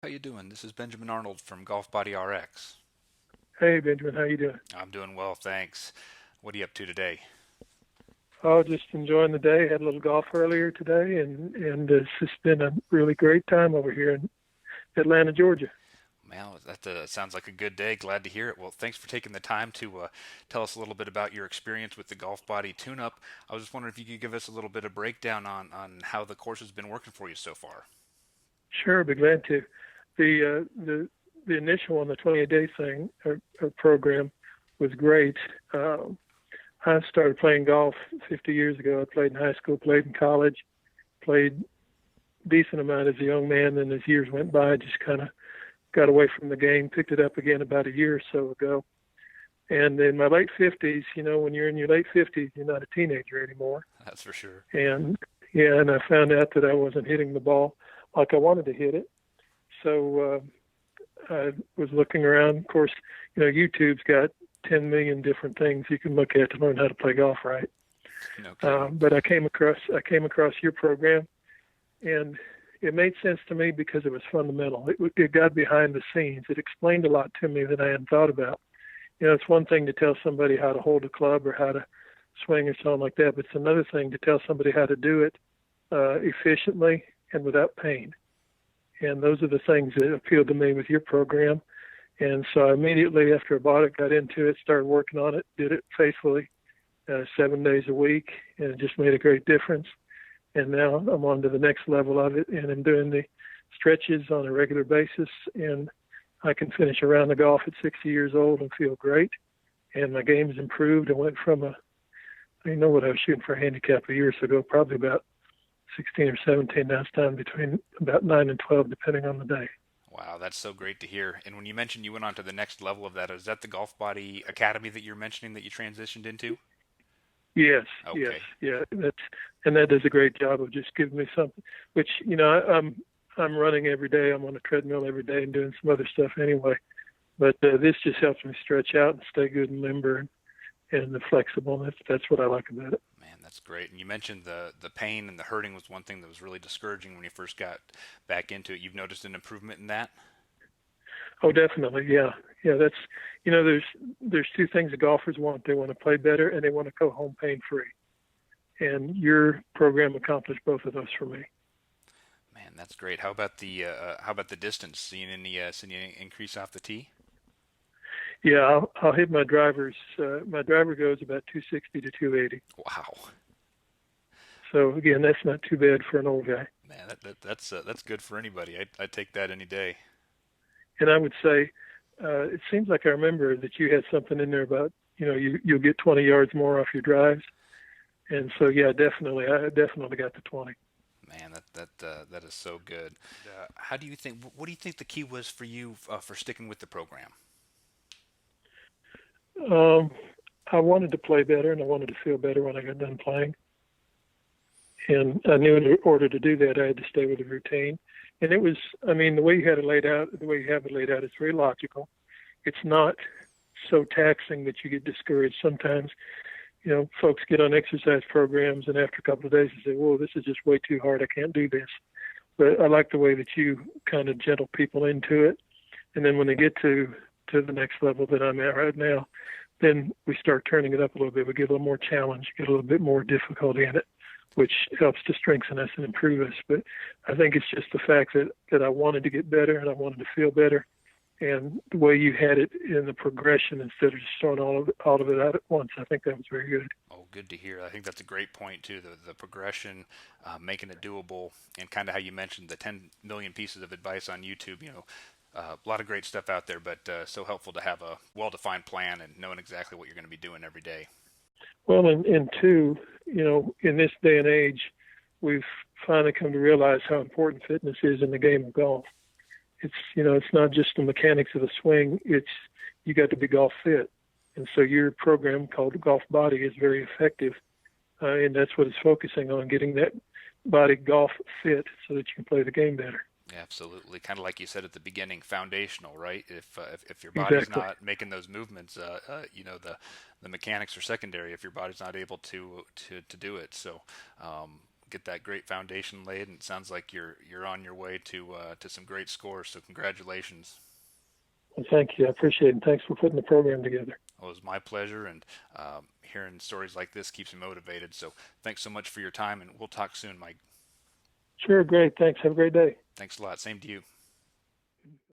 How you doing? This is Benjamin Arnold from Golf Body RX. Hey Benjamin, how you doing? I'm doing well, thanks. What are you up to today? Oh, just enjoying the day. Had a little golf earlier today, and it's just been a really great time over here in Atlanta, Georgia. Well, that sounds like a good day. Glad to hear it. Well, thanks for taking the time to tell us a little bit about your experience with the Golf Body tune-up. I was just wondering if you could give us a little bit of breakdown on how the course has been working for you so far. Sure, be glad to. The initial one, the 28-day thing or program, was great. I started playing golf 50 years ago. I played in high school, played in college, played decent amount as a young man. Then as years went by, I just kind of got away from the game. Picked it up again about a year or so ago. And in my late 50s, when you're in your late 50s, you're not a teenager anymore. That's for sure. And yeah, and I found out that I wasn't hitting the ball like I wanted to hit it. So I was looking around. Of course, YouTube's got 10 million different things you can look at to learn how to play golf right. No kidding. But I came across your program, and it made sense to me because it was fundamental. It got behind the scenes. It explained a lot to me that I hadn't thought about. It's one thing to tell somebody how to hold a club or how to swing or something like that, but it's another thing to tell somebody how to do it efficiently and without pain. And those are the things that appealed to me with your program. And so I immediately after I bought it, got into it, started working on it, did it faithfully, 7 days a week, and it just made a great difference. And now I'm on to the next level of it, and I'm doing the stretches on a regular basis, and I can finish around the golf at 60 years old and feel great. And my game's improved. I went from I know what I was shooting for a handicap a year ago, probably about 16 or 17. Now it's down between about 9 and 12, depending on the day. Wow, that's so great to hear. And when you mentioned you went on to the next level of that, is that the Golf Body Academy that you're mentioning that you transitioned into? Yes, yes, Okay. yeah. That does a great job of just giving me something. Which I'm running every day. I'm on a treadmill every day and doing some other stuff anyway. But this just helps me stretch out and stay good and limber and flexible. And that's what I like about it. Man, that's great. And you mentioned the pain and the hurting was one thing that was really discouraging when you first got back into it. You've noticed an improvement in that? Oh, definitely. Yeah, yeah. There's two things that golfers want. They want to play better and they want to go home pain free. And your program accomplished both of those for me. Man, that's great. How about the distance? Seeing any increase off the tee? Yeah, I'll hit my drivers. My driver goes about 260 to 280. Wow. So again, that's not too bad for an old guy. Man, that's good for anybody. I'd take that any day. And I would say, it seems like I remember that you had something in there about you'll get 20 yards more off your drives. And so yeah, definitely, I definitely got the 20. Man, that is so good. How do you think? What do you think the key was for you for sticking with the program? Um, I wanted to play better and I wanted to feel better when I got done playing. And I knew in order to do that, I had to stay with the routine. And it was, I mean, the way you had it laid out, the way you have it laid out, it's very logical. It's not so taxing that you get discouraged. Sometimes, folks get on exercise programs and after a couple of days they say, whoa, this is just way too hard. I can't do this. But I like the way that you kind of gentle people into it. And then when they get to the next level that I'm at right now, then we start turning it up a little bit. We get a little more challenge, get a little bit more difficulty in it, which helps to strengthen us and improve us. But I think it's just the fact that I wanted to get better and I wanted to feel better. And the way you had it in the progression instead of just throwing all of it out at once, I think that was very good. Oh, good to hear. I think that's a great point too. The progression, making it doable, and kind of how you mentioned the 10 million pieces of advice on YouTube. A lot of great stuff out there, but so helpful to have a well-defined plan and knowing exactly what you're going to be doing every day. Well, and two, in this day and age, we've finally come to realize how important fitness is in the game of golf. It's not just the mechanics of the swing. It's you got to be golf fit. And so your program called Golf Body is very effective. And that's what it's focusing on, getting that body golf fit so that you can play the game better. Absolutely, kind of like you said at the beginning, foundational, right? If your body's Exactly. not making those movements, the mechanics are secondary if your body's not able to do it. So, get that great foundation laid, and it sounds like you're on your way to some great scores. So congratulations. Well, thank you. I appreciate it. And thanks for putting the program together. Well, it was my pleasure, and hearing stories like this keeps me motivated. So thanks so much for your time, and we'll talk soon, Mike. Sure, great. Thanks. Have a great day. Thanks a lot. Same to you.